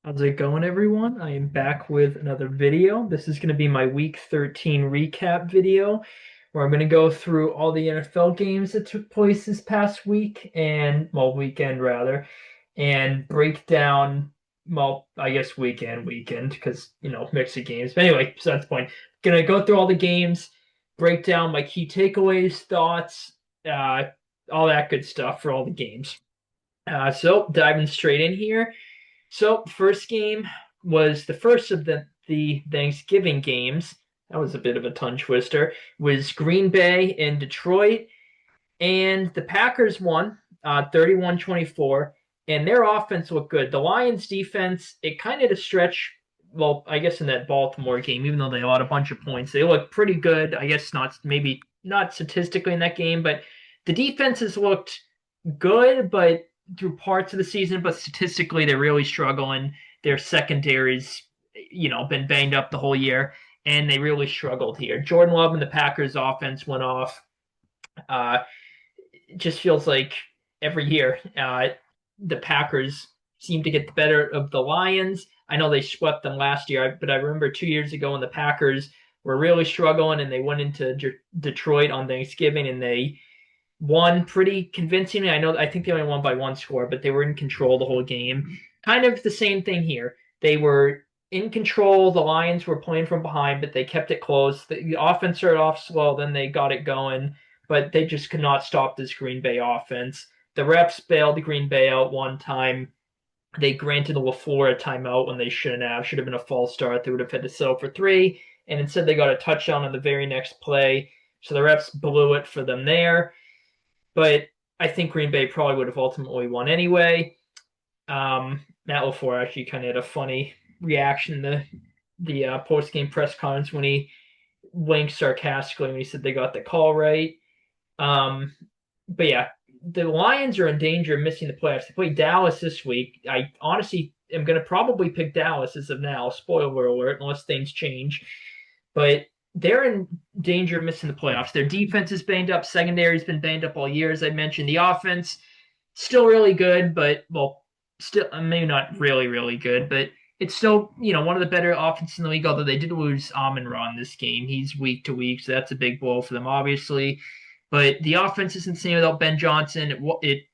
How's it going, everyone? I am back with another video. This is going to be my Week 13 recap video, where I'm going to go through all the NFL games that took place this past week well, weekend rather, and break down, well, I guess weekend, because, mix of games. But anyway, so that's the point. Gonna go through all the games, break down my key takeaways, thoughts, uh, all that good stuff for all the games. So diving straight in here. So first game was the first of the Thanksgiving games. That was a bit of a tongue twister. Was Green Bay and Detroit, and the Packers won 31-24, and their offense looked good. The Lions defense, it kind of a stretch. Well, I guess in that Baltimore game, even though they allowed a bunch of points, they looked pretty good. I guess not maybe not statistically in that game, but the defenses looked good, but through parts of the season, but statistically they're really struggling. Their secondaries, been banged up the whole year, and they really struggled here. Jordan Love and the Packers offense went off. Uh, it just feels like every year the Packers seem to get the better of the Lions. I know they swept them last year, but I remember 2 years ago when the Packers were really struggling and they went into Detroit on Thanksgiving and they won pretty convincingly. I think they only won by one score, but they were in control the whole game. Kind of the same thing here. They were in control. The Lions were playing from behind, but they kept it close. The offense started off slow, then they got it going, but they just could not stop this Green Bay offense. The refs bailed Green Bay out one time. They granted LaFleur a timeout when they shouldn't have. Should have been a false start. They would have had to settle for three, and instead they got a touchdown on the very next play. So the refs blew it for them there, but I think Green Bay probably would have ultimately won anyway. Matt LaFleur actually kind of had a funny reaction in the post game press conference when he winked sarcastically when he said they got the call right. Um, but yeah, the Lions are in danger of missing the playoffs. They play Dallas this week. I honestly am going to probably pick Dallas as of now. Spoiler alert, unless things change. But they're in danger of missing the playoffs. Their defense is banged up. Secondary's been banged up all year, as I mentioned. The offense still really good, but well, still maybe not really really good, but it's still one of the better offenses in the league. Although they did lose Amon-Ra in this game, he's week to week, so that's a big blow for them, obviously. But the offense is insane without Ben Johnson. It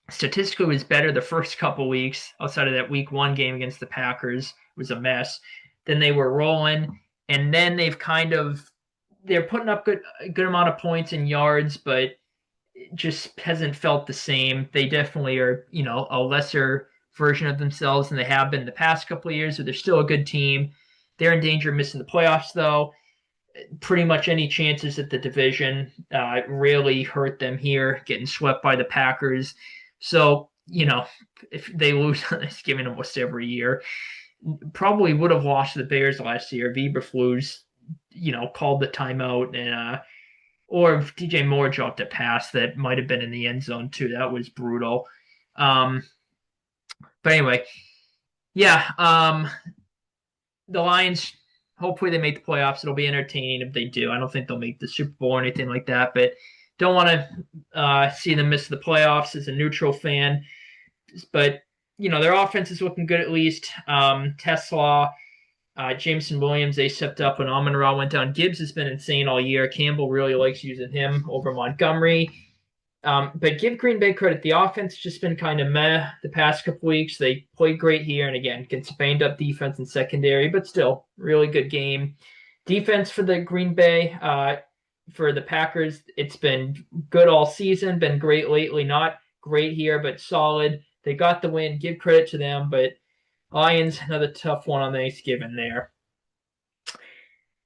statistically was better the first couple weeks outside of that week one game against the Packers. It was a mess. Then they were rolling, and then they're putting up a good amount of points and yards, but it just hasn't felt the same. They definitely are, a lesser version of themselves than they have been the past couple of years, but they're still a good team. They're in danger of missing the playoffs, though. Pretty much any chances at the division really hurt them here, getting swept by the Packers. So, if they lose Thanksgiving almost every year, probably would have lost to the Bears last year. Eberflus, called the timeout, and or if DJ Moore dropped a pass that might have been in the end zone too. That was brutal. Um, but anyway, yeah. The Lions. Hopefully they make the playoffs. It'll be entertaining if they do. I don't think they'll make the Super Bowl or anything like that, but don't want to see them miss the playoffs as a neutral fan. But their offense is looking good at least. Tesla, Jameson Williams, they stepped up when Amon-Ra went down. Gibbs has been insane all year. Campbell really likes using him over Montgomery. But give Green Bay credit. The offense has just been kind of meh the past couple weeks. They played great here, and again, gets banged up defense and secondary, but still, really good game. Defense for the Green Bay, for the Packers, it's been good all season, been great lately. Not great here, but solid. They got the win. Give credit to them, but Lions, another tough one on Thanksgiving there.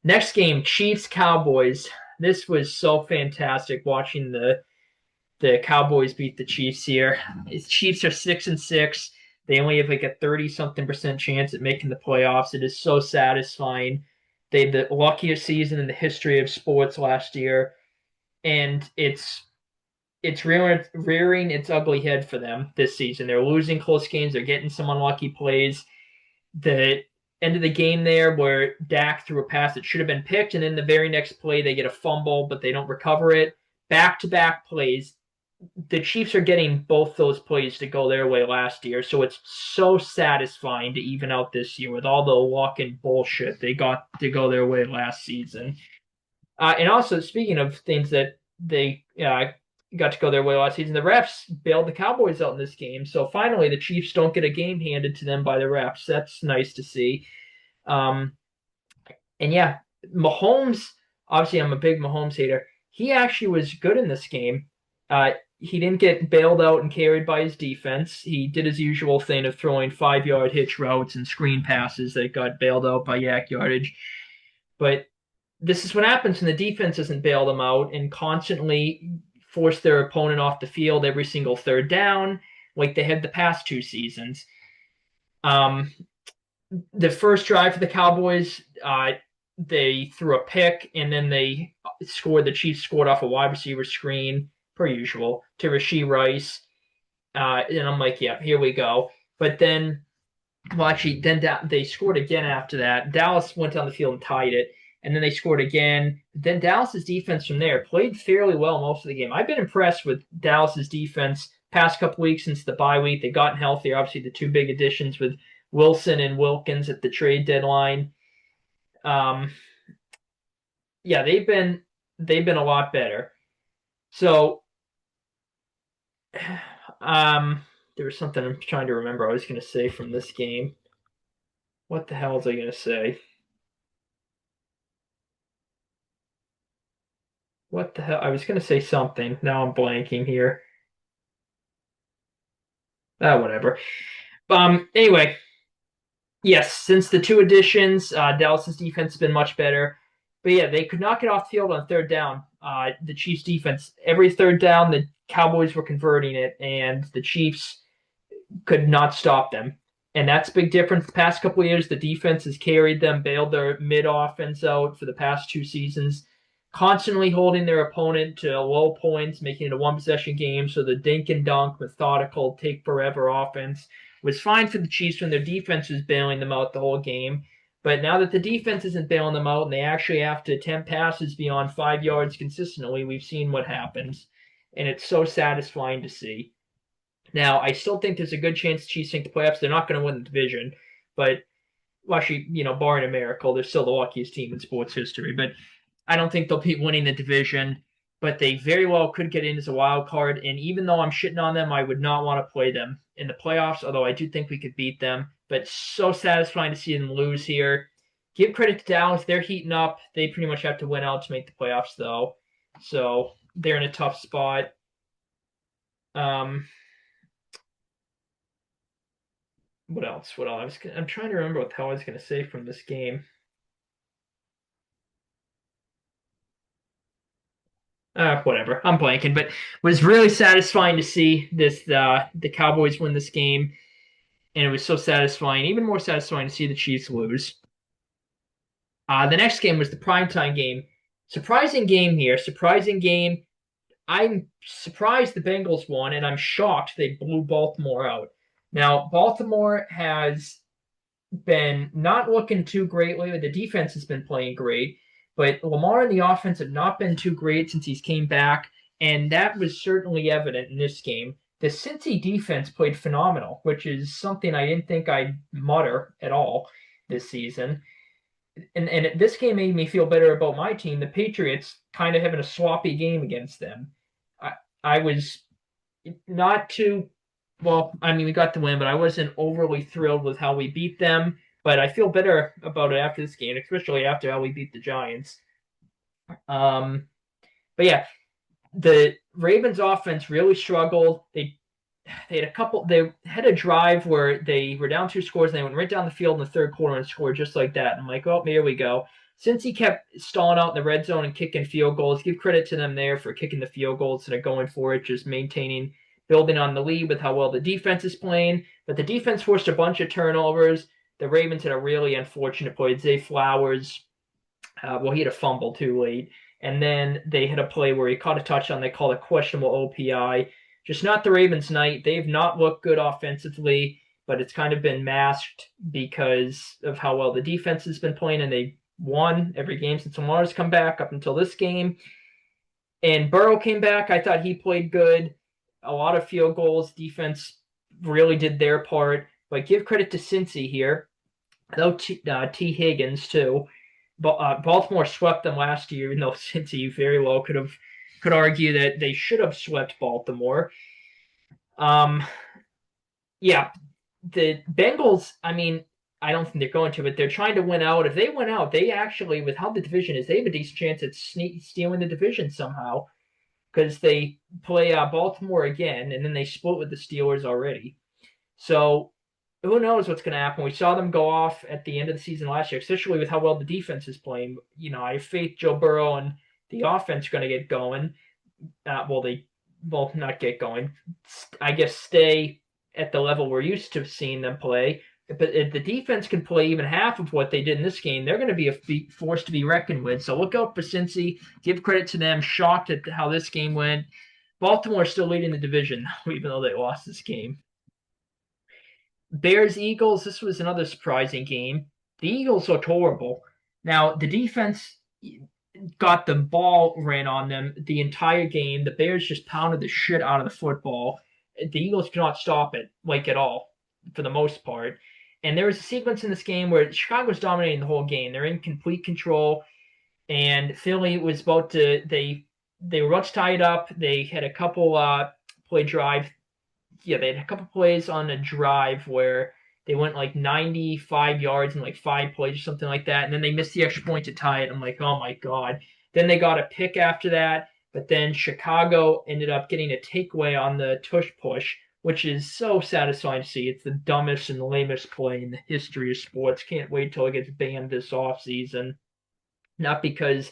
Next game, Chiefs Cowboys. This was so fantastic watching the Cowboys beat the Chiefs here. The Chiefs are 6-6. They only have like a 30-something% chance at making the playoffs. It is so satisfying. They had the luckiest season in the history of sports last year, and it's rearing its ugly head for them this season. They're losing close games. They're getting some unlucky plays. The end of the game there where Dak threw a pass that should have been picked, and then the very next play they get a fumble, but they don't recover it. Back-to-back plays the Chiefs are getting both those plays to go their way last year, so it's so satisfying to even out this year with all the walk-in bullshit they got to go their way last season. And also, speaking of things that they got to go their way last season, the refs bailed the Cowboys out in this game. So finally, the Chiefs don't get a game handed to them by the refs. That's nice to see. Um, and yeah, Mahomes, obviously, I'm a big Mahomes hater. He actually was good in this game. He didn't get bailed out and carried by his defense. He did his usual thing of throwing 5 yard hitch routes and screen passes that got bailed out by yak yardage. But this is what happens when the defense doesn't bail them out and constantly force their opponent off the field every single third down, like they had the past 2 seasons. The first drive for the Cowboys, they threw a pick and then they scored. The Chiefs scored off a wide receiver screen, per usual, to Rashee Rice. And I'm like, yeah, here we go. But then, well, actually, then they scored again after that. Dallas went down the field and tied it, and then they scored again. Then Dallas's defense from there played fairly well most of the game. I've been impressed with Dallas's defense past couple weeks since the bye week. They've gotten healthier. Obviously, the 2 big additions with Wilson and Wilkins at the trade deadline. Yeah, they've been a lot better. So, there was something I'm trying to remember I was going to say from this game. What the hell was I going to say? What the hell? I was going to say something. Now I'm blanking here. Whatever. Anyway, yes, since the 2 additions, Dallas's defense has been much better. But yeah, they could not get off the field on third down. The Chiefs' defense, every third down, the Cowboys were converting it, and the Chiefs could not stop them. And that's a big difference. The past couple of years, the defense has carried them, bailed their mid offense out for the past 2 seasons, constantly holding their opponent to low points, making it a 1 possession game. So the dink and dunk, methodical, take forever offense was fine for the Chiefs when their defense was bailing them out the whole game. But now that the defense isn't bailing them out and they actually have to attempt passes beyond 5 yards consistently, we've seen what happens. And it's so satisfying to see. Now, I still think there's a good chance the Chiefs make the playoffs. They're not going to win the division, but well, actually, barring a miracle, they're still the luckiest team in sports history. But I don't think they'll be winning the division, but they very well could get in as a wild card. And even though I'm shitting on them, I would not want to play them in the playoffs, although I do think we could beat them. But so satisfying to see them lose here. Give credit to Dallas. They're heating up. They pretty much have to win out to make the playoffs, though. So they're in a tough spot. What else? What else? I'm trying to remember what the hell I was going to say from this game. Whatever. I'm blanking, but it was really satisfying to see the Cowboys win this game, and it was so satisfying, even more satisfying to see the Chiefs lose. The next game was the primetime game. Surprising game here. Surprising game. I'm surprised the Bengals won, and I'm shocked they blew Baltimore out. Now, Baltimore has been not looking too great lately. The defense has been playing great, but Lamar and the offense have not been too great since he's came back, and that was certainly evident in this game. The Cincy defense played phenomenal, which is something I didn't think I'd mutter at all this season. And this game made me feel better about my team, the Patriots, kind of having a sloppy game against them. I was not too well, I mean, we got the win, but I wasn't overly thrilled with how we beat them. But I feel better about it after this game, especially after how we beat the Giants. But yeah, the Ravens offense really struggled. They had a drive where they were down 2 scores and they went right down the field in the third quarter and scored just like that. And I'm like, oh, here we go. Since he kept stalling out in the red zone and kicking field goals, give credit to them there for kicking the field goals instead of going for it, just maintaining, building on the lead with how well the defense is playing. But the defense forced a bunch of turnovers. The Ravens had a really unfortunate play. Zay Flowers, he had a fumble too late. And then they had a play where he caught a touchdown. They called a questionable OPI. Just not the Ravens' night. They've not looked good offensively, but it's kind of been masked because of how well the defense has been playing, and they won every game since Lamar's come back up until this game. And Burrow came back. I thought he played good. a lot of field goals. Defense really did their part, but give credit to Cincy here. Though T. Higgins too. Baltimore swept them last year, even though Cincy very well could argue that they should have swept Baltimore. Um, yeah, the Bengals. I mean, I don't think they're going to, but they're trying to win out. If they win out, they actually, with how the division is, they have a decent chance at stealing the division somehow because they play Baltimore again, and then they split with the Steelers already. So who knows what's going to happen? We saw them go off at the end of the season last year, especially with how well the defense is playing. I have faith Joe Burrow and the offense are going to get going. They both not get going. I guess stay at the level we're used to seeing them play. But if the defense can play even half of what they did in this game, they're going to be a force to be reckoned with. So look out for Cincy. Give credit to them. Shocked at how this game went. Baltimore is still leading the division, even though they lost this game. Bears Eagles. This was another surprising game. The Eagles looked horrible. Now the defense got the ball ran on them the entire game. The Bears just pounded the shit out of the football. The Eagles could not stop it, like at all, for the most part. And there was a sequence in this game where Chicago was dominating the whole game. They're in complete control, and Philly was about to. They were much tied up. They had a couple play drive. Yeah, they had a couple plays on a drive where they went like 95 yards in like 5 plays or something like that, and then they missed the extra point to tie it. I'm like, oh my god. Then they got a pick after that, but then Chicago ended up getting a takeaway on the tush push, which is so satisfying to see. It's the dumbest and lamest play in the history of sports. Can't wait till it gets banned this offseason. Not because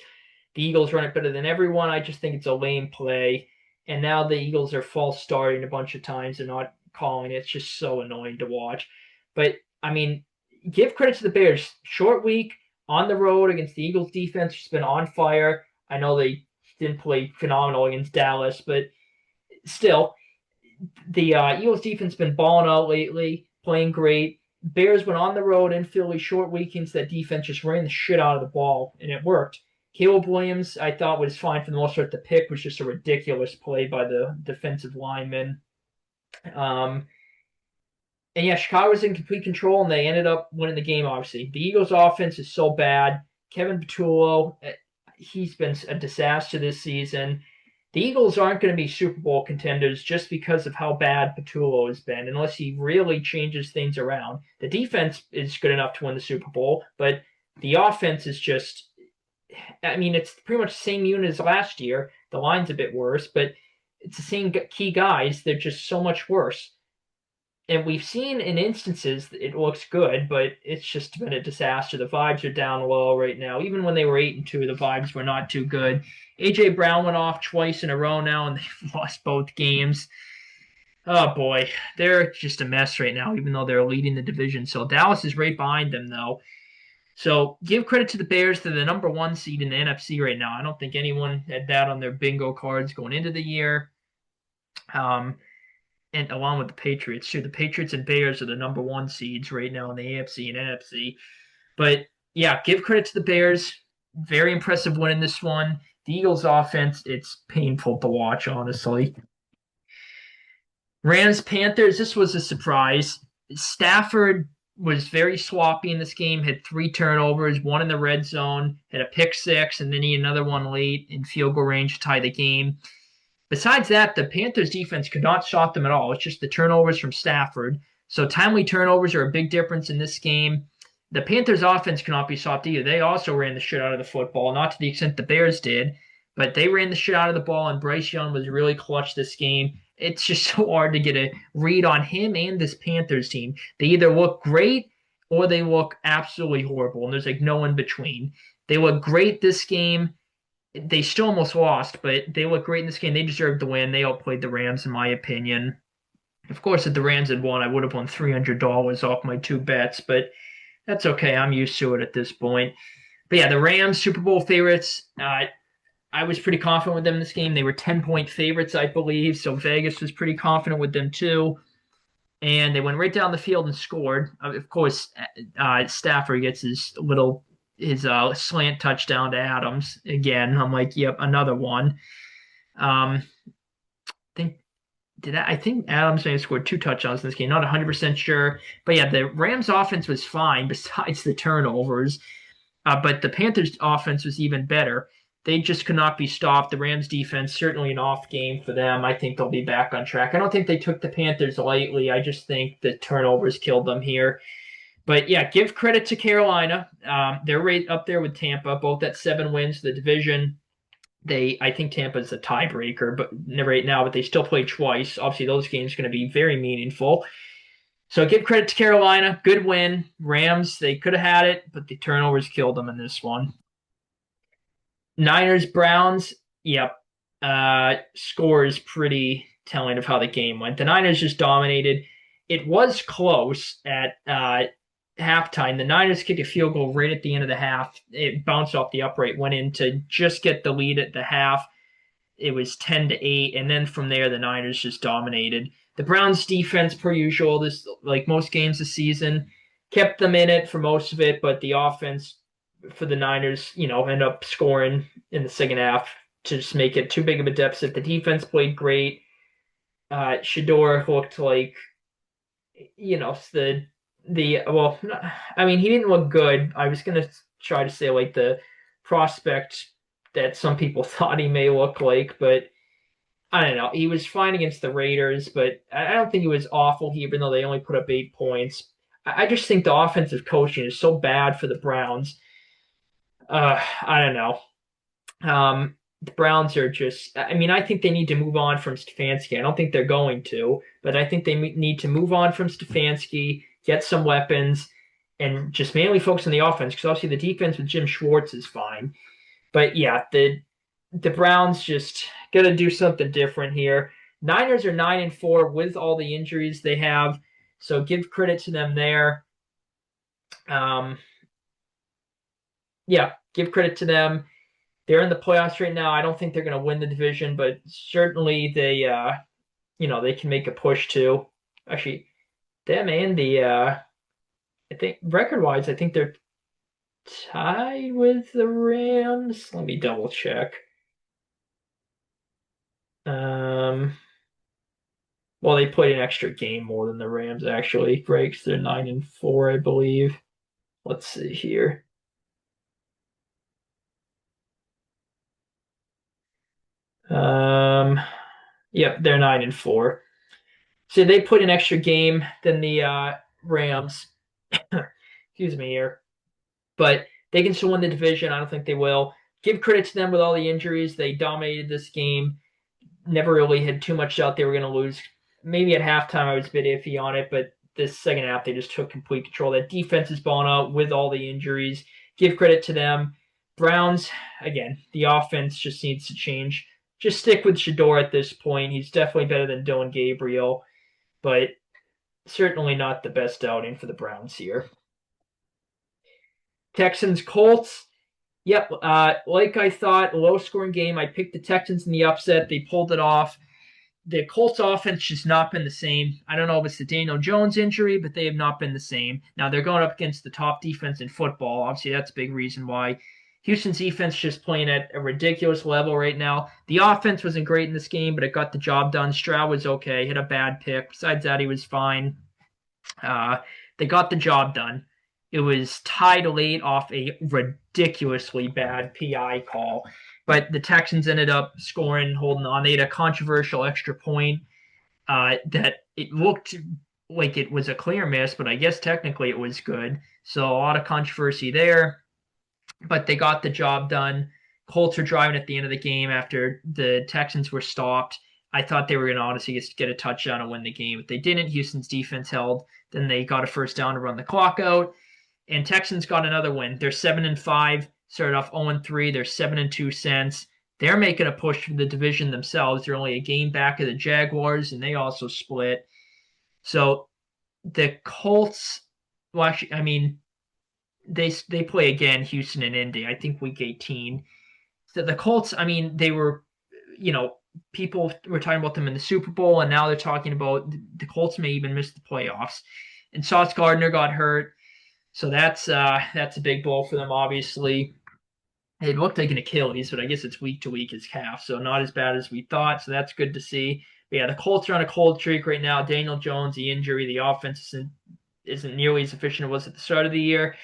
the Eagles run it better than everyone. I just think it's a lame play. And now the Eagles are false starting a bunch of times and not calling it. It's just so annoying to watch. But I mean, give credit to the Bears. Short week on the road against the Eagles defense, has been on fire. I know they didn't play phenomenal against Dallas, but still, the Eagles defense has been balling out lately, playing great. Bears went on the road in Philly short weekends. That defense just ran the shit out of the ball, and it worked. Caleb Williams, I thought was fine for the most part. The pick was just a ridiculous play by the defensive lineman. And yeah, Chicago was in complete control, and they ended up winning the game, obviously. The Eagles' offense is so bad. Kevin Patullo, he's been a disaster this season. The Eagles aren't going to be Super Bowl contenders just because of how bad Patullo has been, unless he really changes things around. The defense is good enough to win the Super Bowl, but the offense is just, I mean, it's pretty much the same unit as last year. The line's a bit worse, but it's the same key guys. They're just so much worse. And we've seen in instances that it looks good, but it's just been a disaster. The vibes are down low right now. Even when they were 8-2, the vibes were not too good. AJ Brown went off twice in a row now, and they've lost both games. Oh boy, they're just a mess right now, even though they're leading the division. So Dallas is right behind them, though. So give credit to the Bears. They're the number one seed in the NFC right now. I don't think anyone had that on their bingo cards going into the year. And along with the Patriots, too. The Patriots and Bears are the number one seeds right now in the AFC and NFC. But yeah, give credit to the Bears. Very impressive win in this one. The Eagles' offense, it's painful to watch, honestly. Rams Panthers, this was a surprise. Stafford was very sloppy in this game, had 3 turnovers, one in the red zone, had a pick six, and then he had another one late in field goal range to tie the game. Besides that, the Panthers defense could not stop them at all. It's just the turnovers from Stafford. So timely turnovers are a big difference in this game. The Panthers offense cannot be stopped either. They also ran the shit out of the football, not to the extent the Bears did, but they ran the shit out of the ball, and Bryce Young was really clutch this game. It's just so hard to get a read on him and this Panthers team. They either look great or they look absolutely horrible, and there's like no in between. They look great this game. They still almost lost, but they look great in this game. They deserved to win. They outplayed the Rams, in my opinion. Of course, if the Rams had won, I would have won $300 off my 2 bets, but that's okay. I'm used to it at this point. But yeah, the Rams, Super Bowl favorites. I was pretty confident with them in this game. They were 10-point favorites, I believe, so Vegas was pretty confident with them too. And they went right down the field and scored. Of course, Stafford gets his slant touchdown to Adams again. I'm like, yep, another one. I think I think Adams may have scored 2 touchdowns in this game. Not 100% sure, but yeah, the Rams offense was fine besides the turnovers. But the Panthers offense was even better. They just could not be stopped. The Rams defense, certainly an off game for them. I think they'll be back on track. I don't think they took the Panthers lightly. I just think the turnovers killed them here. But yeah, give credit to Carolina. They're right up there with Tampa, both at 7 wins. The division, I think Tampa's a tiebreaker, but right now, but they still play twice. Obviously, those games are going to be very meaningful. So give credit to Carolina. Good win. Rams, they could have had it, but the turnovers killed them in this one. Niners, Browns, yep. Score is pretty telling of how the game went. The Niners just dominated. It was close at halftime. The Niners kicked a field goal right at the end of the half. It bounced off the upright, went in to just get the lead at the half. It was 10-8, and then from there the Niners just dominated. The Browns defense, per usual, this like most games this season, kept them in it for most of it, but the offense for the Niners, end up scoring in the second half to just make it too big of a deficit. The defense played great. Shedeur looked like, the well, I mean, he didn't look good. I was gonna try to say like the prospect that some people thought he may look like, but I don't know. He was fine against the Raiders, but I don't think he was awful, even though they only put up 8 points. I just think the offensive coaching is so bad for the Browns. I don't know. The Browns are just, I mean, I think they need to move on from Stefanski. I don't think they're going to, but I think they need to move on from Stefanski, get some weapons, and just mainly focus on the offense because obviously the defense with Jim Schwartz is fine. But yeah, the Browns just got to do something different here. Niners are 9-4 with all the injuries they have, so give credit to them there. Um, yeah, give credit to them. They're in the playoffs right now. I don't think they're going to win the division, but certainly they can make a push too. Actually, them and I think record-wise, I think they're tied with the Rams. Let me double check. Um, well, they played an extra game more than the Rams actually, right? 'Cause they're 9-4, I believe. Let's see here. Um, yep, they're 9-4. So they put an extra game than the Rams. Excuse me here. But they can still win the division. I don't think they will. Give credit to them with all the injuries. They dominated this game. Never really had too much doubt they were going to lose. Maybe at halftime I was a bit iffy on it, but this second half they just took complete control. That defense is balling out with all the injuries. Give credit to them. Browns, again, the offense just needs to change. Just stick with Shedeur at this point. He's definitely better than Dillon Gabriel, but certainly not the best outing for the Browns here. Texans, Colts. Yep, like I thought, low scoring game. I picked the Texans in the upset. They pulled it off. The Colts offense just not been the same. I don't know if it's the Daniel Jones injury, but they have not been the same. Now they're going up against the top defense in football. Obviously, that's a big reason why. Houston's defense just playing at a ridiculous level right now. The offense wasn't great in this game, but it got the job done. Stroud was okay, hit a bad pick. Besides that, he was fine. They got the job done. It was tied late off a ridiculously bad PI call, but the Texans ended up scoring, holding on. They had a controversial extra point that it looked like it was a clear miss, but I guess technically it was good. So a lot of controversy there, but they got the job done. Colts were driving at the end of the game after the Texans were stopped. I thought they were going to honestly get a touchdown and win the game. If they didn't, Houston's defense held. Then they got a first down to run the clock out. And Texans got another win. They're 7-5, started off 0-3. They're 7-2 since. They're making a push for the division themselves. They're only a game back of the Jaguars, and they also split. So the Colts, well, actually, I mean, they play again, Houston and Indy. I think week 18. So the Colts, I mean, they were, people were talking about them in the Super Bowl, and now they're talking about the Colts may even miss the playoffs. And Sauce Gardner got hurt. So that's a big blow for them, obviously. It looked like an Achilles, but I guess it's week to week his calf, so not as bad as we thought. So that's good to see. But yeah, the Colts are on a cold streak right now. Daniel Jones, the injury, the offense isn't nearly as efficient as it was at the start of the year.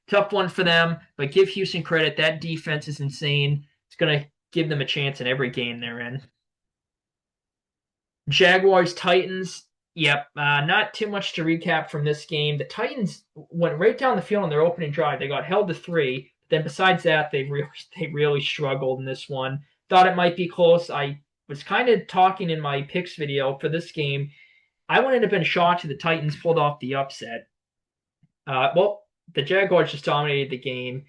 Tough one for them, but give Houston credit. That defense is insane. It's going to give them a chance in every game they're in. Jaguars, Titans. Yep, not too much to recap from this game. The Titans went right down the field on their opening drive. They got held to 3. Then besides that, they really struggled in this one. Thought it might be close. I was kind of talking in my picks video for this game. I wouldn't have been shocked if the Titans pulled off the upset. Well, the Jaguars just dominated the game.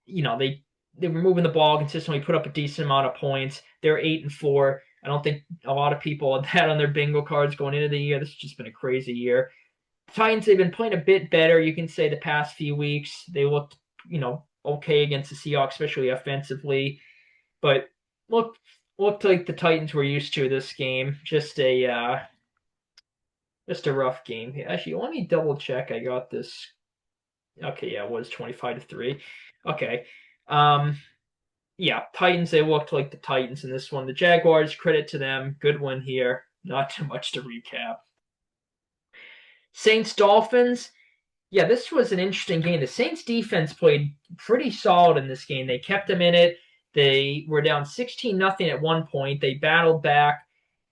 They were moving the ball consistently, put up a decent amount of points. They're 8-4. I don't think a lot of people had that on their bingo cards going into the year. This has just been a crazy year. The Titans, they've been playing a bit better. You can say the past few weeks they looked, okay against the Seahawks, especially offensively. But looked like the Titans were used to this game. Just a rough game. Actually, let me double check. I got this. Okay, yeah, it was 25-3. Okay. Yeah, Titans, they looked like the Titans in this one. The Jaguars, credit to them. Good win here. Not too much to recap. Saints, Dolphins. Yeah, this was an interesting game. The Saints defense played pretty solid in this game. They kept them in it. They were down 16-0 at one point. They battled back.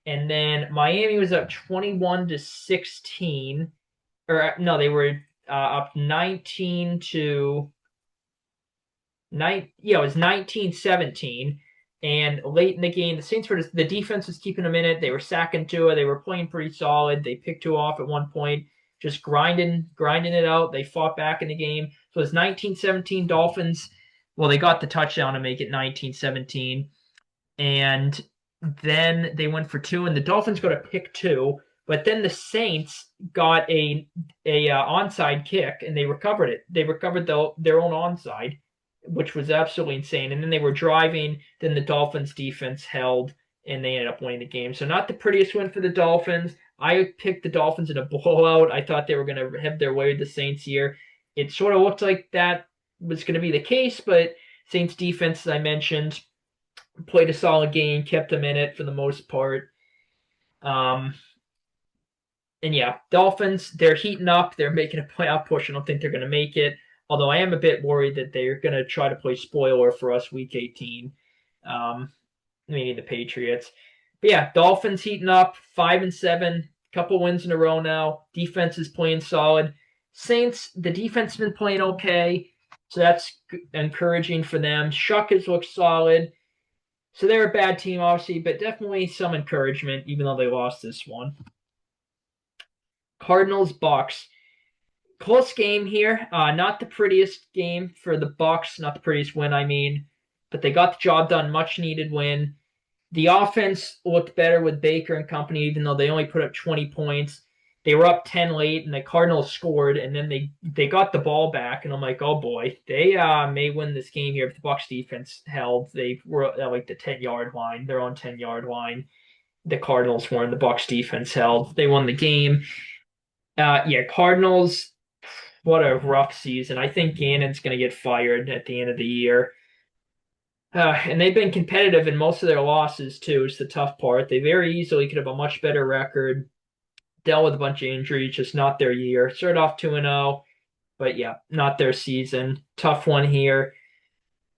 And then Miami was up 21-16. Or no, they were up 19 to it was 19-17. And late in the game, the defense was keeping them in it. They were sacking Tua. They were playing pretty solid. They picked Tua off at one point, just grinding it out. They fought back in the game. So it was 19-17 Dolphins. Well, they got the touchdown to make it 19-17. And then they went for 2, and the Dolphins got a pick 2. But then the Saints got a onside kick, and they recovered it. They recovered their own onside, which was absolutely insane. And then they were driving. Then the Dolphins defense held, and they ended up winning the game. So not the prettiest win for the Dolphins. I picked the Dolphins in a blowout. I thought they were going to have their way with the Saints here. It sort of looked like that was going to be the case, but Saints defense, as I mentioned, played a solid game, kept them in it for the most part. And yeah, Dolphins, they're heating up. They're making a playoff push. I don't think they're going to make it. Although I am a bit worried that they're going to try to play spoiler for us week 18, meaning the Patriots. But yeah, Dolphins heating up, 5-7, couple wins in a row now. Defense is playing solid. Saints, the defense has been playing okay, so that's encouraging for them. Shuck has looked solid. So they're a bad team, obviously, but definitely some encouragement, even though they lost this one. Cardinals, Bucks. Close game here. Not the prettiest game for the Bucks. Not the prettiest win, I mean. But they got the job done. Much needed win. The offense looked better with Baker and company, even though they only put up 20 points. They were up 10 late, and the Cardinals scored, and then they got the ball back, and I'm like, oh boy, they may win this game here if the Bucks defense held. They were at like the 10-yard line. They're on 10-yard line. The Cardinals were, and the Bucks defense held. They won the game. Yeah, Cardinals, what a rough season. I think Gannon's going to get fired at the end of the year. And they've been competitive in most of their losses, too. It's the tough part. They very easily could have a much better record. Dealt with a bunch of injuries, just not their year. Started off 2-0, but yeah, not their season. Tough one here.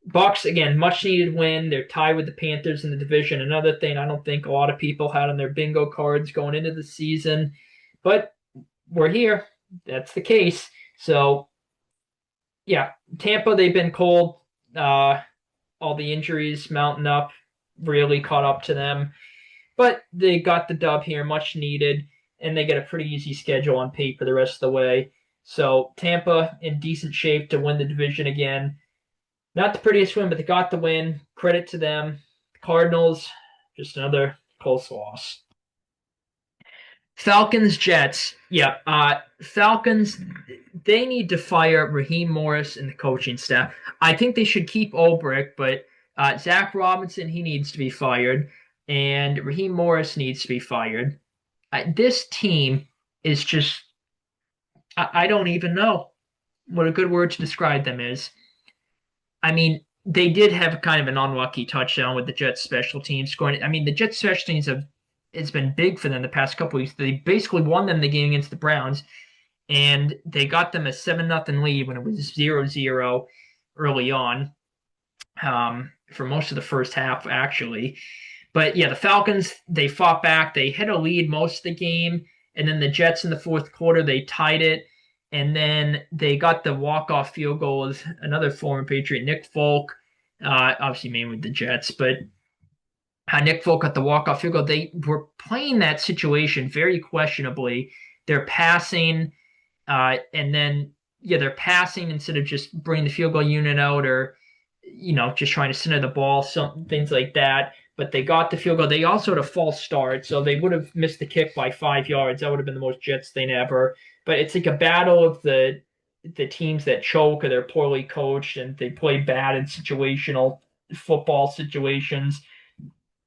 Bucks, again, much needed win. They're tied with the Panthers in the division. Another thing I don't think a lot of people had on their bingo cards going into the season. But we're here. That's the case. So, yeah, Tampa, they've been cold. All the injuries mounting up really caught up to them. But they got the dub here, much needed, and they get a pretty easy schedule on paper the rest of the way. So Tampa in decent shape to win the division again. Not the prettiest win, but they got the win. Credit to them. Cardinals, just another close loss. Falcons, Jets. Yeah, Falcons, they need to fire Raheem Morris and the coaching staff. I think they should keep Ulbrich, but Zach Robinson, he needs to be fired, and Raheem Morris needs to be fired. This team is just, I don't even know what a good word to describe them is. I mean, they did have kind of an unlucky touchdown with the Jets special teams scoring. I mean, the Jets special teams have it's been big for them the past couple weeks. They basically won them the game against the Browns, and they got them a 7-0 lead when it was 0-0 early on, for most of the first half, actually. But yeah, the Falcons, they fought back. They had a lead most of the game. And then the Jets in the fourth quarter, they tied it. And then they got the walk-off field goal with another former Patriot, Nick Folk, obviously mainly with the Jets. But Nick Folk got the walk-off field goal. They were playing that situation very questionably. They're passing, and then, yeah, they're passing instead of just bringing the field goal unit out, or just trying to center the ball, some things like that. But they got the field goal. They also had a false start, so they would have missed the kick by 5 yards. That would have been the most Jets thing ever. But it's like a battle of the teams that choke or they're poorly coached and they play bad in situational football situations.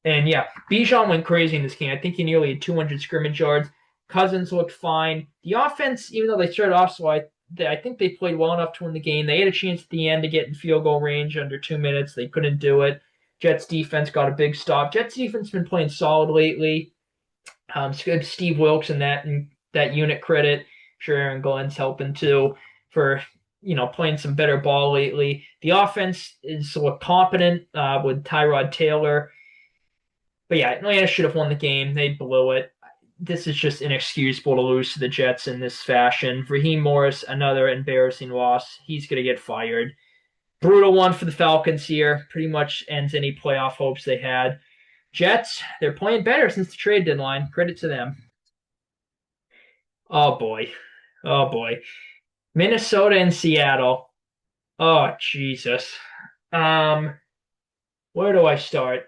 And yeah, Bijan went crazy in this game. I think he nearly had 200 scrimmage yards. Cousins looked fine. The offense, even though they started off slow, I think they played well enough to win the game. They had a chance at the end to get in field goal range under 2 minutes. They couldn't do it. Jets defense got a big stop. Jets defense been playing solid lately. Steve Wilks and that unit credit. I'm sure Aaron Glenn's helping too for playing some better ball lately. The offense is look competent with Tyrod Taylor. But yeah, Atlanta should have won the game. They blew it. This is just inexcusable to lose to the Jets in this fashion. Raheem Morris, another embarrassing loss. He's going to get fired. Brutal one for the Falcons here. Pretty much ends any playoff hopes they had. Jets, they're playing better since the trade deadline. Credit to them. Oh boy. Oh boy. Minnesota and Seattle. Oh Jesus. Um, where do I start?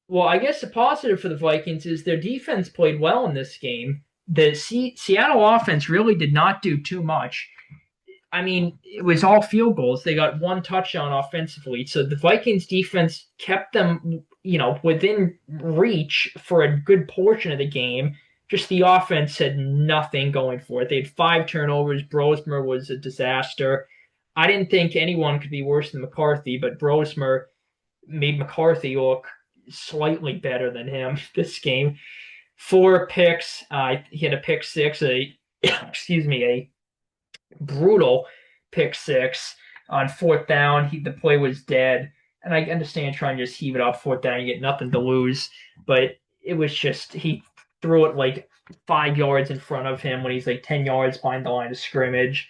Well, I guess the positive for the Vikings is their defense played well in this game. The Seattle offense really did not do too much. I mean, it was all field goals. They got one touchdown offensively. So the Vikings defense kept them, within reach for a good portion of the game. Just the offense had nothing going for it. They had 5 turnovers. Brosmer was a disaster. I didn't think anyone could be worse than McCarthy, but Brosmer made McCarthy look slightly better than him this game. 4 picks. He had a pick six, excuse me, a brutal pick six on fourth down. The play was dead. And I understand trying to just heave it up fourth down, you get nothing to lose. But it was just, he threw it like 5 yards in front of him when he's like 10 yards behind the line of scrimmage.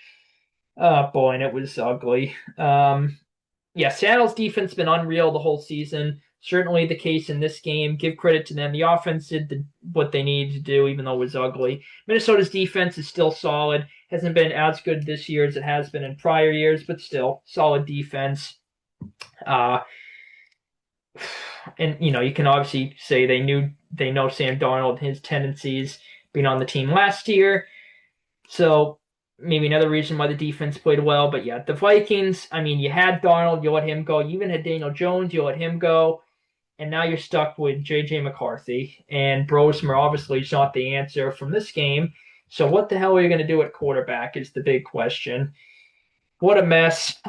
Oh boy, and it was ugly. Yeah, Seattle's defense has been unreal the whole season. Certainly the case in this game. Give credit to them. The offense did what they needed to do, even though it was ugly. Minnesota's defense is still solid. Hasn't been as good this year as it has been in prior years, but still solid defense. And you can obviously say they know Sam Darnold and his tendencies being on the team last year. So maybe another reason why the defense played well. But yeah, the Vikings, I mean, you had Darnold, you let him go. You even had Daniel Jones, you let him go. And now you're stuck with J.J. McCarthy. And Brosmer obviously is not the answer from this game. So what the hell are you going to do at quarterback is the big question. What a mess.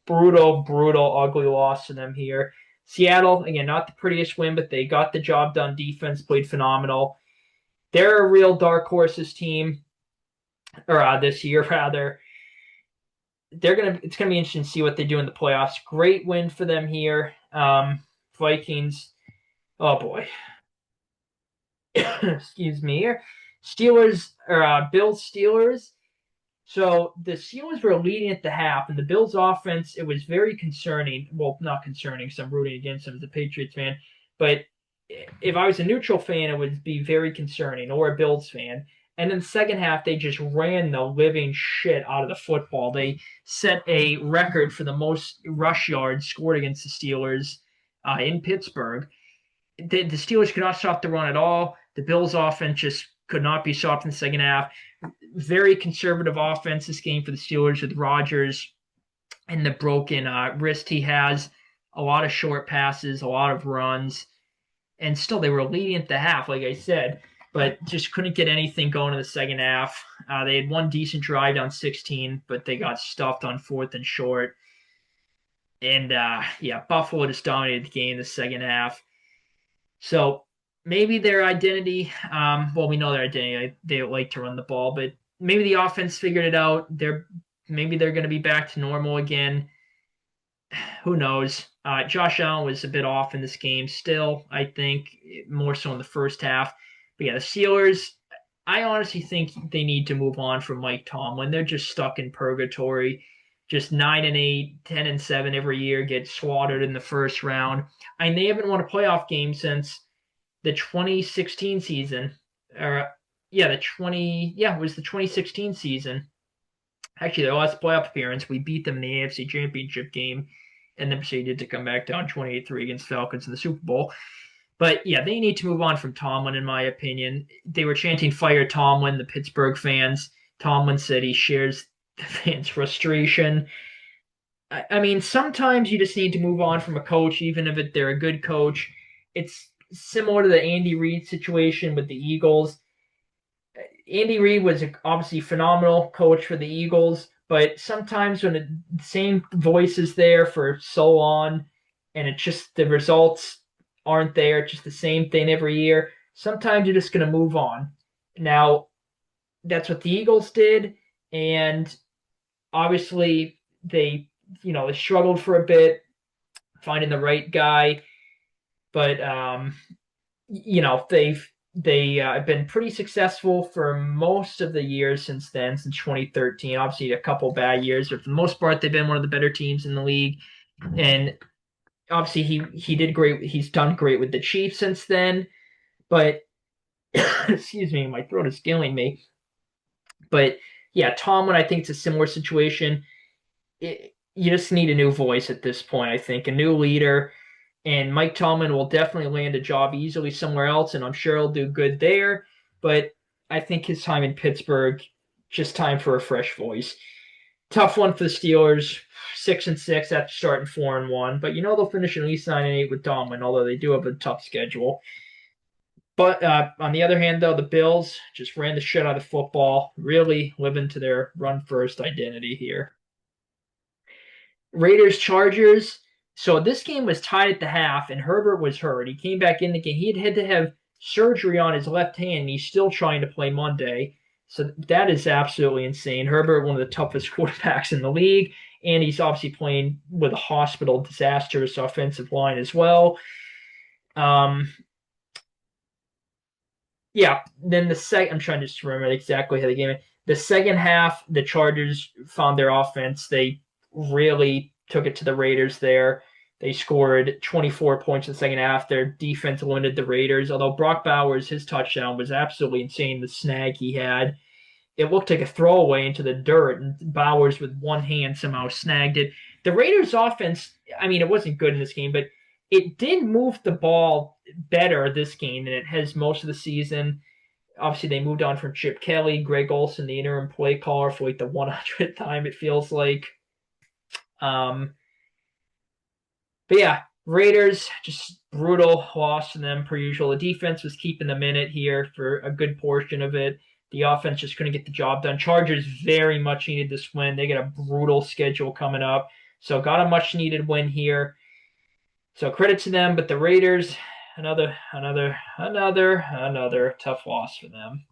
Brutal, ugly loss to them here. Seattle, again, not the prettiest win, but they got the job done. Defense played phenomenal. They're a real dark horses team, or this year rather. It's gonna be interesting to see what they do in the playoffs. Great win for them here. Vikings. Oh boy. Excuse me. Steelers or Bills Steelers. So the Steelers were leading at the half, and the Bills offense, it was very concerning. Well, not concerning, because I'm rooting against them as a Patriots fan. But if I was a neutral fan, it would be very concerning, or a Bills fan. And in the second half, they just ran the living shit out of the football. They set a record for the most rush yards scored against the Steelers in Pittsburgh. The Steelers could not stop the run at all. The Bills' offense just could not be stopped in the second half. Very conservative offense this game for the Steelers with Rodgers and the broken wrist he has. A lot of short passes, a lot of runs. And still, they were leading at the half, like I said, but just couldn't get anything going in the second half. They had one decent drive down 16, but they got stuffed on fourth and short. And, yeah, Buffalo just dominated the game in the second half. So maybe their identity. Well, we know their identity. They like to run the ball, but maybe the offense figured it out. Maybe they're going to be back to normal again. Who knows? Josh Allen was a bit off in this game still, I think, more so in the first half. But yeah, the Steelers, I honestly think they need to move on from Mike Tomlin. They're just stuck in purgatory. Just 9-8, 10-7 every year, get slaughtered in the first round. And they haven't won a playoff game since the 2016 season. Or yeah, it was the 2016 season. Actually, their last playoff appearance, we beat them in the AFC Championship game and then proceeded to come back down 28-3 against Falcons in the Super Bowl. But yeah, they need to move on from Tomlin, in my opinion. They were chanting "Fire Tomlin," the Pittsburgh fans. Tomlin said he shares the fans' frustration. I mean, sometimes you just need to move on from a coach, even if they're a good coach. It's similar to the Andy Reid situation with the Eagles. Andy Reid was obviously a phenomenal coach for the Eagles, but sometimes when the same voice is there for so long and it just the results aren't there, it's just the same thing every year, sometimes you're just going to move on. Now, that's what the Eagles did, and obviously they struggled for a bit finding the right guy, but they have been pretty successful for most of the years since then, since 2013. Obviously, a couple bad years, but for the most part, they've been one of the better teams in the league. And obviously, he did great. He's done great with the Chiefs since then. But excuse me, my throat is killing me. But yeah, Tomlin, I think it's a similar situation. You just need a new voice at this point. I think a new leader. And Mike Tomlin will definitely land a job easily somewhere else, and I'm sure he'll do good there. But I think his time in Pittsburgh, just time for a fresh voice. Tough one for the Steelers, 6-6 after starting 4-1. But they'll finish at least 9-8 with Tomlin, although they do have a tough schedule. But on the other hand, though, the Bills just ran the shit out of football, really living to their run first identity here. Raiders Chargers. So this game was tied at the half, and Herbert was hurt. He came back in the game. He had to have surgery on his left hand, and he's still trying to play Monday. So that is absolutely insane. Herbert, one of the toughest quarterbacks in the league, and he's obviously playing with a hospital disastrous offensive line as well. Yeah. Then I'm trying to just remember exactly how the game. The second half, the Chargers found their offense. They really took it to the Raiders there. They scored 24 points in the second half. Their defense limited the Raiders. Although Brock Bowers, his touchdown was absolutely insane. The snag he had, it looked like a throwaway into the dirt, and Bowers with one hand somehow snagged it. The Raiders' offense, I mean, it wasn't good in this game, but it did move the ball better this game than it has most of the season. Obviously, they moved on from Chip Kelly, Greg Olson, the interim play caller, for like the 100th time, it feels like. But yeah, Raiders, just brutal loss to them per usual. The defense was keeping them in it here for a good portion of it. The offense just couldn't get the job done. Chargers very much needed this win. They got a brutal schedule coming up. So got a much needed win here. So credit to them, but the Raiders, another tough loss for them.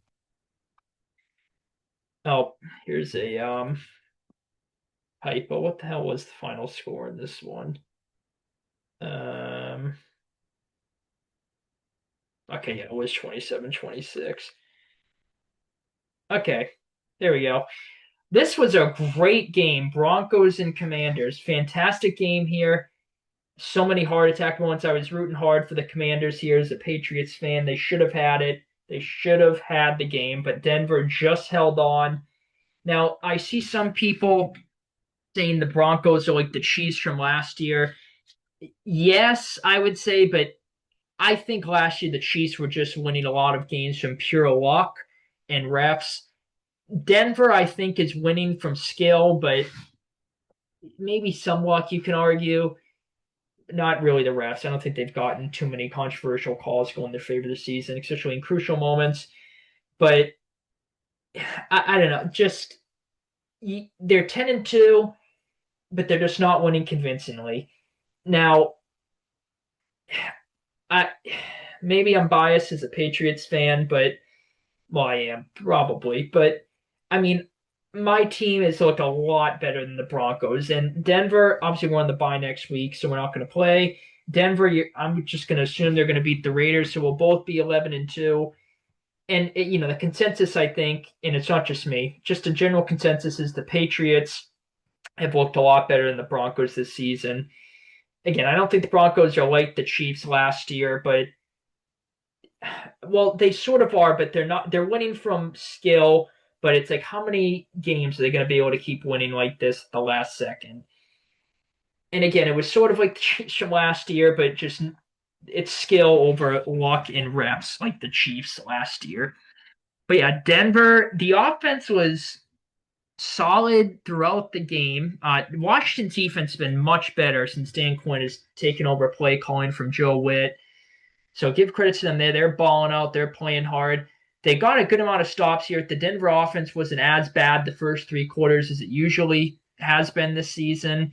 Oh, here's a hypo. What the hell was the final score in this one? Okay, yeah, it was 27-26. Okay, there we go. This was a great game. Broncos and Commanders. Fantastic game here. So many heart attack moments. I was rooting hard for the Commanders here as a Patriots fan. They should have had it. They should have had the game, but Denver just held on. Now, I see some people saying the Broncos are like the Chiefs from last year. Yes, I would say, but I think last year the Chiefs were just winning a lot of games from pure luck and refs. Denver, I think, is winning from skill, but maybe some luck, you can argue. Not really the refs. I don't think they've gotten too many controversial calls going in their favor this season, especially in crucial moments. But I don't know. Just they're 10-2, but they're just not winning convincingly. Now, I maybe I'm biased as a Patriots fan, but well, I am probably. But I mean, my team has looked a lot better than the Broncos. And Denver, obviously, we're on the bye next week, so we're not going to play. Denver, I'm just going to assume they're going to beat the Raiders, so we'll both be 11-2. And the consensus, I think, and it's not just me, just a general consensus is the Patriots have looked a lot better than the Broncos this season. Again, I don't think the Broncos are like the Chiefs last year, but well, they sort of are, but they're not. They're winning from skill, but it's like how many games are they going to be able to keep winning like this at the last second? And again, it was sort of like the Chiefs from last year, but just it's skill over luck and reps, like the Chiefs last year. But yeah, Denver, the offense was solid throughout the game. Washington's defense has been much better since Dan Quinn has taken over play calling from Joe Witt. So give credit to them there. They're balling out. They're playing hard. They got a good amount of stops here. The Denver offense wasn't as bad the first 3 quarters as it usually has been this season.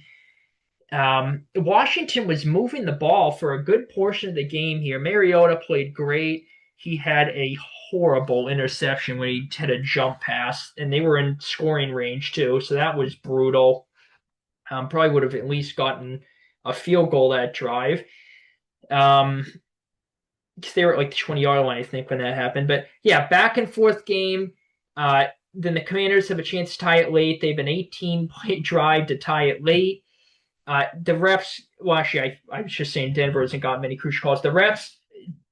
Washington was moving the ball for a good portion of the game here. Mariota played great. He had a horrible interception when he had a jump pass, and they were in scoring range too, so that was brutal. Probably would have at least gotten a field goal that drive. Because they were at like the 20-yard line, I think, when that happened. But yeah, back and forth game. Then the Commanders have a chance to tie it late. They have an 18-play drive to tie it late. The refs, well, actually, I was just saying Denver hasn't got many crucial calls. The refs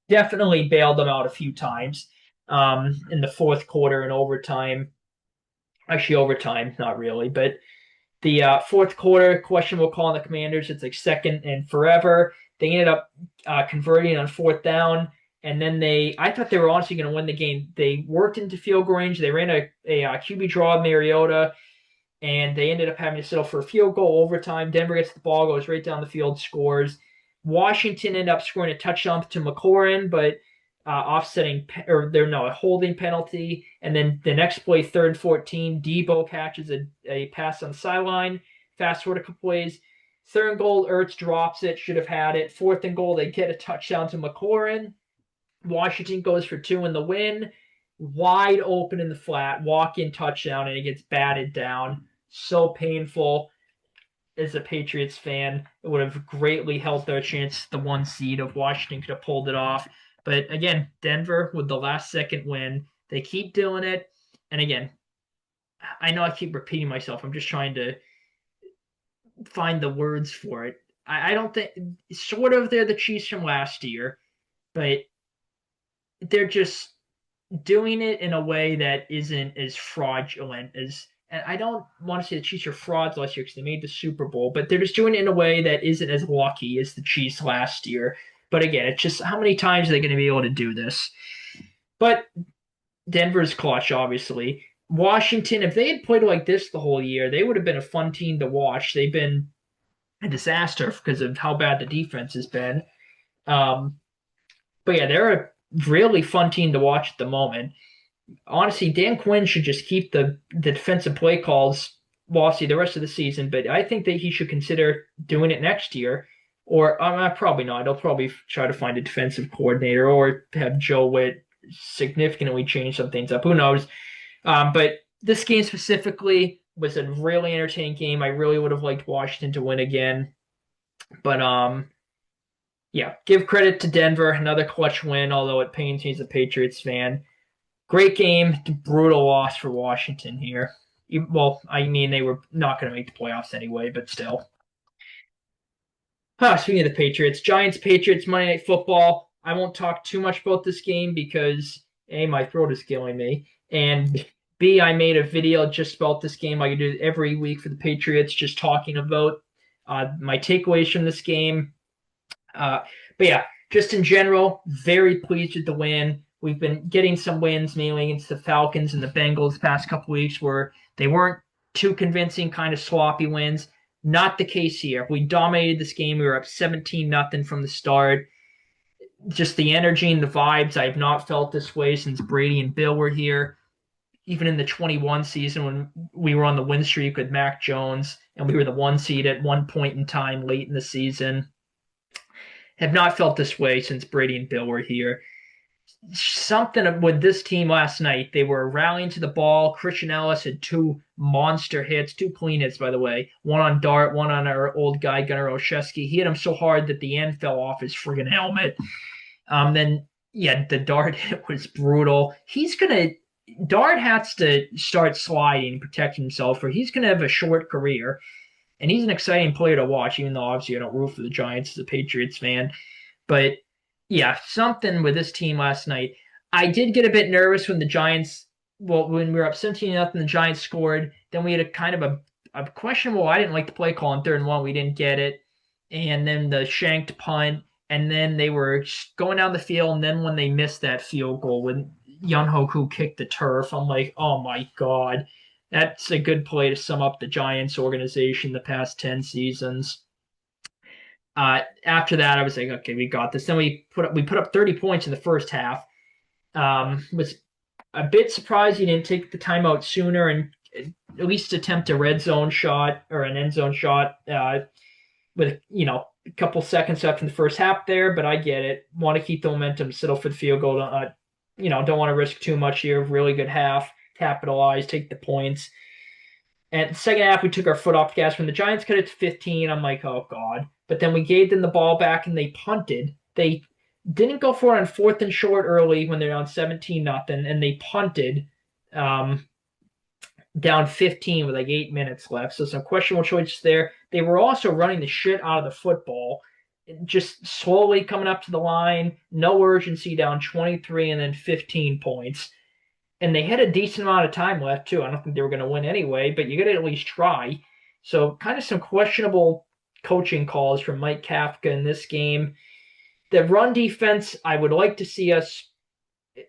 definitely bailed them out a few times in the fourth quarter and overtime. Actually, overtime, not really, but the fourth quarter, questionable call on the Commanders. It's like second and forever. They ended up converting on fourth down, and then I thought they were honestly going to win the game. They worked into field goal range. They ran a QB draw of Mariota, and they ended up having to settle for a field goal overtime. Denver gets the ball, goes right down the field, scores. Washington ended up scoring a touchdown to McLaurin, but offsetting a holding penalty. And then the next play, 3rd and 14, Debo catches a pass on the sideline. Fast forward a couple plays. 3rd and goal, Ertz drops it, should have had it. 4th and goal, they get a touchdown to McLaurin. Washington goes for 2 in the win. Wide open in the flat, walk-in touchdown, and it gets batted down. So painful. As a Patriots fan, it would have greatly helped their chance. The 1 seed of Washington could have pulled it off. But again, Denver with the last second win. They keep doing it. And again, I know I keep repeating myself. I'm just trying to find the words for it. I don't think sort of they're the Chiefs from last year, but they're just doing it in a way that isn't as fraudulent as. And I don't want to say the Chiefs are frauds last year because they made the Super Bowl, but they're just doing it in a way that isn't as lucky as the Chiefs last year. But again, it's just how many times are they going to be able to do this? But Denver's clutch, obviously. Washington, if they had played like this the whole year, they would have been a fun team to watch. They've been a disaster because of how bad the defense has been. But yeah, they're a really fun team to watch at the moment. Honestly, Dan Quinn should just keep the defensive play calls, well, obviously the rest of the season, but I think that he should consider doing it next year. Or probably not. He'll probably try to find a defensive coordinator or have Joe Witt significantly change some things up. Who knows? But this game specifically was a really entertaining game. I really would have liked Washington to win again. But yeah, give credit to Denver. Another clutch win, although it pains me as a Patriots fan. Great game. Brutal loss for Washington here. Well, I mean, they were not going to make the playoffs anyway, but still. Speaking of the Patriots, Giants-Patriots, Monday Night Football. I won't talk too much about this game because, A, my throat is killing me, and B, I made a video just about this game. I do it every week for the Patriots, just talking about my takeaways from this game. But yeah, just in general, very pleased with the win. We've been getting some wins, mainly against the Falcons and the Bengals the past couple weeks, where they weren't too convincing, kind of sloppy wins. Not the case here. We dominated this game. We were up 17-0 from the start. Just the energy and the vibes, I have not felt this way since Brady and Bill were here. Even in the 21 season when we were on the win streak with Mac Jones and we were the 1 seed at one point in time late in the season. have not felt this way since Brady and Bill were here. Something with this team last night. They were rallying to the ball. Christian Ellis had two monster hits, two clean hits, by the way. One on Dart, one on our old guy, Gunnar Olszewski. He hit him so hard that the end fell off his friggin' helmet. Then, yeah, the Dart hit was brutal. Dart has to start sliding and protect himself, or he's going to have a short career. And he's an exciting player to watch, even though obviously I don't root for the Giants as a Patriots fan. But yeah, something with this team last night. I did get a bit nervous when the Giants, well, when we were up 17-0, the Giants scored. Then we had a kind of a questionable. I didn't like the play call on 3rd and 1. We didn't get it, and then the shanked punt, and then they were going down the field, and then when they missed that field goal when Younghoe kicked the turf, I'm like, oh my god, that's a good play to sum up the Giants organization the past 10 seasons. After that, I was like, okay, we got this. Then we put up 30 points in the first half. Was a bit surprised you didn't take the timeout sooner and at least attempt a red zone shot or an end zone shot with a couple seconds left in the first half there. But I get it. Want to keep the momentum, settle for the field goal. Don't want to risk too much here. Really good half, capitalize, take the points. And second half, we took our foot off the gas. When the Giants cut it to 15, I'm like, oh god. But then we gave them the ball back and they punted. They didn't go for it on 4th and short early when they're down 17-0, and they punted down 15 with like 8 minutes left. So some questionable choices there. They were also running the shit out of the football, just slowly coming up to the line, no urgency, down 23 and then 15 points. And they had a decent amount of time left too. I don't think they were going to win anyway, but you got to at least try. So kind of some questionable coaching calls from Mike Kafka in this game. The run defense, I would like to see us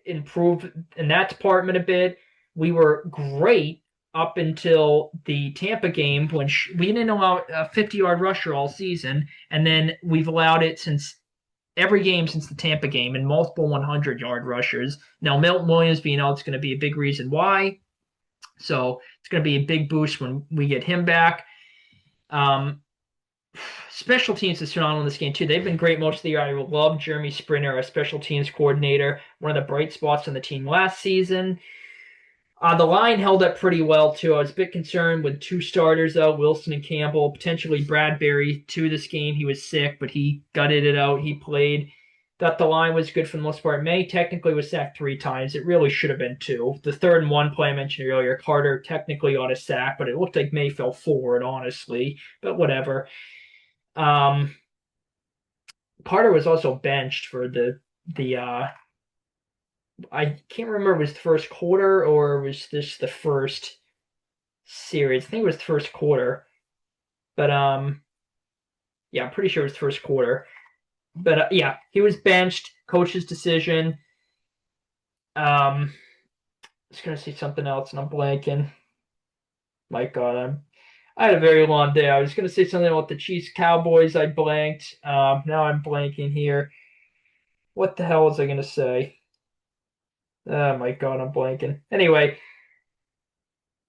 improve in that department a bit. We were great up until the Tampa game when we didn't allow a 50-yard rusher all season, and then we've allowed it since every game since the Tampa game and multiple 100-yard rushers. Now, Milton Williams being out is going to be a big reason why. So it's going to be a big boost when we get him back. Special teams is phenomenal in this game, too. They've been great most of the year. I love Jeremy Sprinter, our special teams coordinator, one of the bright spots on the team last season. The line held up pretty well, too. I was a bit concerned with 2 starters, though, Wilson and Campbell, potentially Bradbury, to this game. He was sick, but he gutted it out. He played. Thought the line was good for the most part. May technically was sacked 3 times. It really should have been 2. The 3rd and 1 play I mentioned earlier, Carter technically ought to sack, but it looked like May fell forward, honestly. But whatever. Carter was also benched for the I can't remember if it was the first quarter or was this the first series. I think it was the first quarter. But yeah, I'm pretty sure it was the first quarter. But yeah, he was benched. Coach's decision. I was gonna say something else and I'm blanking. My God, I had a very long day. I was gonna say something about the Chiefs Cowboys. I blanked. Now I'm blanking here. What the hell was I gonna say? Oh my God, I'm blanking. Anyway,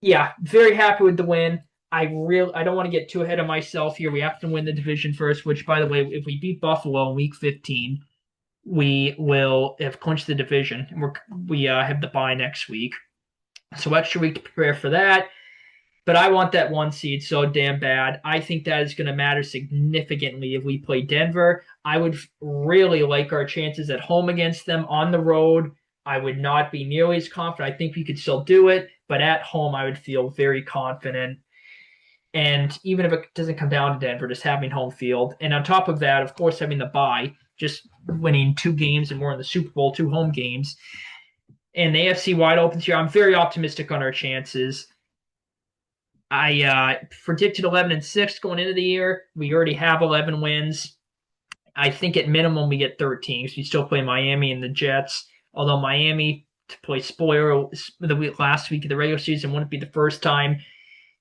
yeah, very happy with the win. I don't want to get too ahead of myself here. We have to win the division first, which, by the way, if we beat Buffalo in Week 15, we will have clinched the division. We have the bye next week, so extra week to prepare for that. But I want that 1 seed so damn bad. I think that is going to matter significantly if we play Denver. I would really like our chances at home against them. On the road, I would not be nearly as confident. I think we could still do it, but at home, I would feel very confident. And even if it doesn't come down to Denver, just having home field. And on top of that, of course, having the bye, just winning 2 games and we're in the Super Bowl, 2 home games. And the AFC wide open here. I'm very optimistic on our chances. I predicted 11-6 going into the year. We already have 11 wins. I think at minimum we get 13 because we still play Miami and the Jets. Although Miami to play spoiler the last week of the regular season wouldn't be the first time.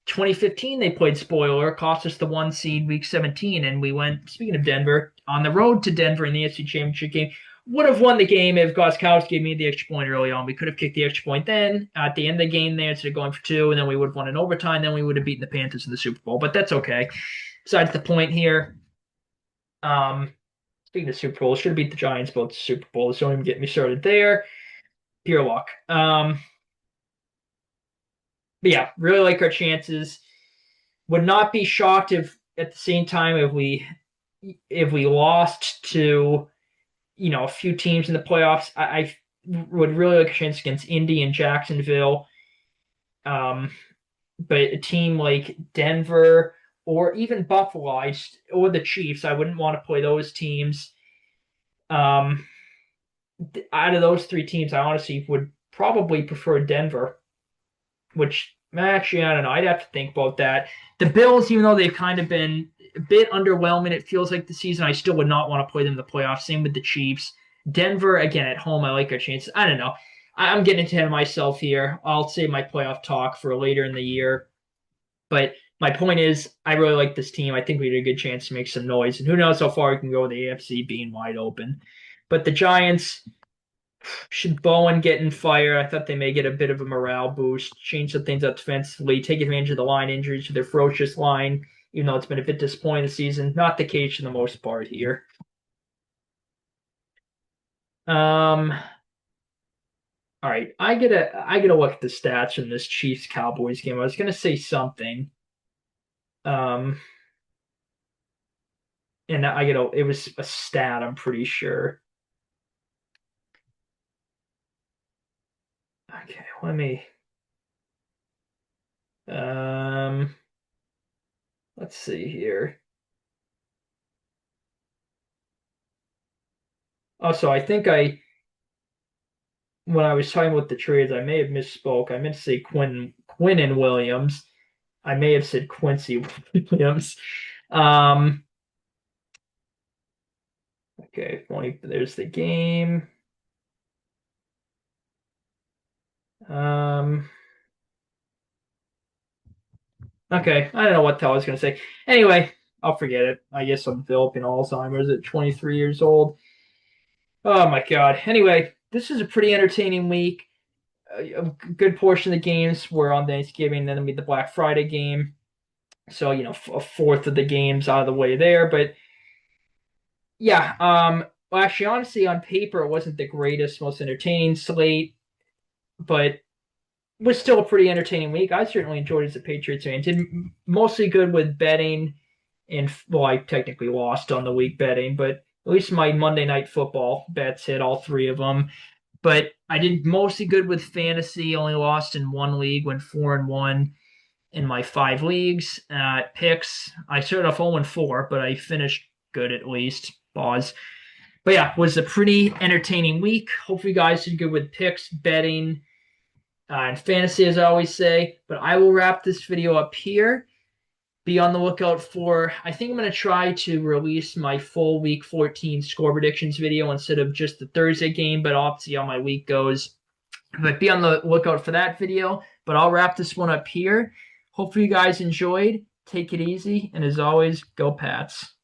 2015 they played spoiler, cost us the 1 seed week 17, and we went, speaking of Denver, on the road to Denver in the AFC Championship game. Would have won the game if Gostkowski gave me the extra point early on. We could have kicked the extra point then at the end of the game there instead of going for 2, and then we would have won in overtime. Then we would have beaten the Panthers in the Super Bowl. But that's okay. Besides the point here, Speaking of Super Bowl, should have beat the Giants both Super Bowls. Don't even get me started there. Pure luck. But yeah, really like our chances. Would not be shocked if at the same time if we lost to a few teams in the playoffs. I would really like a chance against Indy and Jacksonville. Um, but a team like Denver or even Buffalo or the Chiefs, I wouldn't want to play those teams. Um, Out of those three teams, I honestly would probably prefer Denver, which actually, I don't know. I'd have to think about that. The Bills, even though they've kind of been a bit underwhelming, it feels like the season, I still would not want to play them in the playoffs. Same with the Chiefs. Denver, again, at home, I like our chances. I don't know. I'm getting ahead of myself here. I'll save my playoff talk for later in the year. But my point is, I really like this team. I think we had a good chance to make some noise. And who knows how far we can go with the AFC being wide open. But the Giants, should Bowen get in fire, I thought they may get a bit of a morale boost, change some things up defensively, take advantage of the line injuries to their ferocious line, even though it's been a bit disappointing this season. Not the case for the most part here. Um, all right, I gotta look at the stats from this Chiefs Cowboys game. I was gonna say something. Um, and it was a stat, I'm pretty sure. Okay, um let's see here. Also, I think when I was talking about the trades, I may have misspoke. I meant to say Quinnen Williams. I may have said Quincy Williams. Um, okay, there's the game. Um, okay, I don't know what the hell I was going to say. Anyway, I'll forget it. I guess I'm developing Alzheimer's at 23 years old. Oh my God. Anyway, this is a pretty entertaining week. A good portion of the games were on Thanksgiving, then we the Black Friday game. So, a fourth of the games out of the way there. But yeah, well, actually, honestly, on paper, it wasn't the greatest, most entertaining slate, but it was still a pretty entertaining week. I certainly enjoyed it as a Patriots fan. Did mostly good with betting, and well, I technically lost on the week betting, but at least my Monday Night Football bets hit all three of them. But I did mostly good with fantasy. Only lost in one league, went 4-1 in my 5 leagues. Picks, I started off 0-4, but I finished good at least. Pause. But yeah, was a pretty entertaining week. Hopefully, you guys did good with picks, betting, and fantasy, as I always say. But I will wrap this video up here. Be on the lookout for, I think I'm going to try to release my full week 14 score predictions video instead of just the Thursday game, but I'll see how my week goes. But be on the lookout for that video. But I'll wrap this one up here. Hopefully, you guys enjoyed. Take it easy. And as always, go Pats.